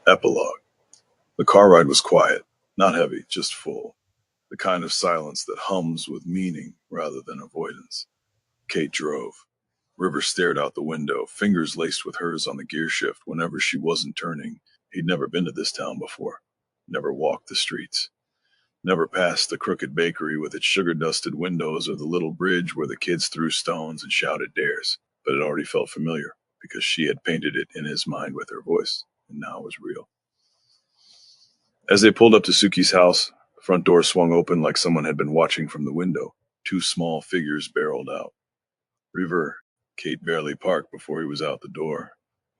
Epilogue. The car ride was quiet, not heavy, just full. The kind of silence that hums with meaning rather than avoidance. Kate drove. River stared out the window, fingers laced with hers on the gear shift whenever she wasn't turning. He'd never been to this town before. Never walked the streets. Never passed the crooked bakery with its sugar-dusted windows or the little bridge where the kids threw stones and shouted dares. But it already felt familiar because she had painted it in his mind with her voice, and now it was real. As they pulled up to Suki's house, the front door swung open like someone had been watching from the window. Two small figures barreled out. River, Kate barely parked before he was out the door.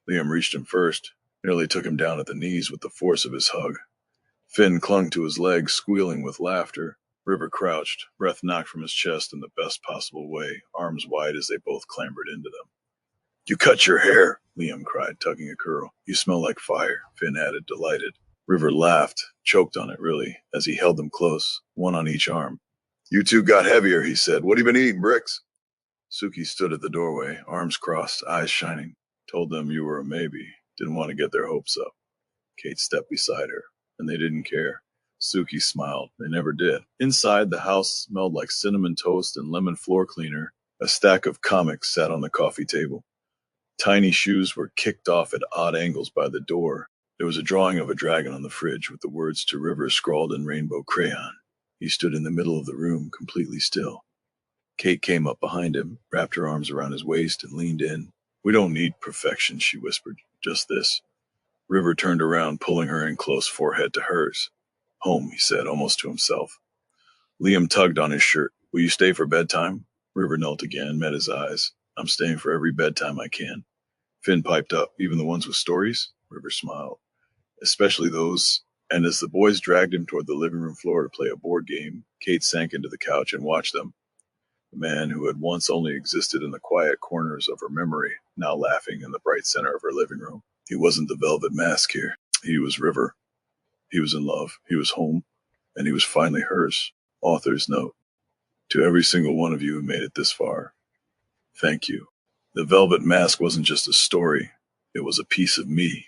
Liam reached him first, nearly took him down at the knees with the force of his hug. Finn clung to his legs, squealing with laughter. River crouched, breath knocked from his chest in the best possible way, arms wide as they both clambered into them. You cut your hair, Liam cried, tugging a curl. You smell like fire, Finn added, delighted. River laughed, choked on it really, as he held them close, one on each arm. You two got heavier, he said. What have you been eating, Bricks? Suki stood at the doorway, arms crossed, eyes shining. Told them you were a maybe. Didn't want to get their hopes up. Kate stepped beside her, and they didn't care. Suki smiled. They never did. Inside, the house smelled like cinnamon toast and lemon floor cleaner. A stack of comics sat on the coffee table. Tiny shoes were kicked off at odd angles by the door. There was a drawing of a dragon on the fridge with the words to River scrawled in rainbow crayon. He stood in the middle of the room, completely still. Kate came up behind him, wrapped her arms around his waist, and leaned in. We don't need perfection, she whispered. Just this. River turned around, pulling her in close, forehead to hers. Home, he said, almost to himself. Liam tugged on his shirt. Will you stay for bedtime? River knelt again, met his eyes. I'm staying for every bedtime I can. Finn piped up. Even the ones with stories? River smiled. Especially those. And as the boys dragged him toward the living room floor to play a board game, Kate sank into the couch and watched them. The man who had once only existed in the quiet corners of her memory, now laughing in the bright center of her living room. He wasn't the velvet mask here. He was River. He was in love. He was home. And he was finally hers. Author's note. To every single one of you who made it this far, thank you. The velvet mask wasn't just a story. It was a piece of me.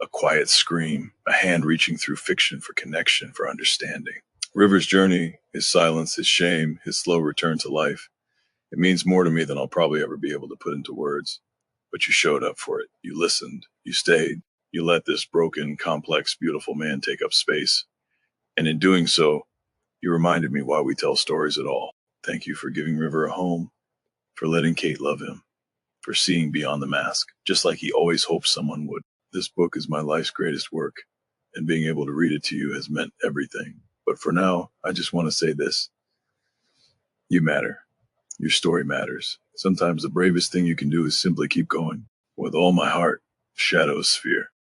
A quiet scream, a hand reaching through fiction for connection, for understanding. River's journey, his silence, his shame, his slow return to life. It means more to me than I'll probably ever be able to put into words. But you showed up for it. You listened. You stayed. You let this broken, complex, beautiful man take up space. And in doing so, you reminded me why we tell stories at all. Thank you for giving River a home, for letting Kate love him, for seeing beyond the mask, just like he always hoped someone would. This book is my life's greatest work, and being able to read it to you has meant everything. But for now, I just want to say this. You matter. Your story matters. Sometimes the bravest thing you can do is simply keep going. With all my heart, Shadow Sphere.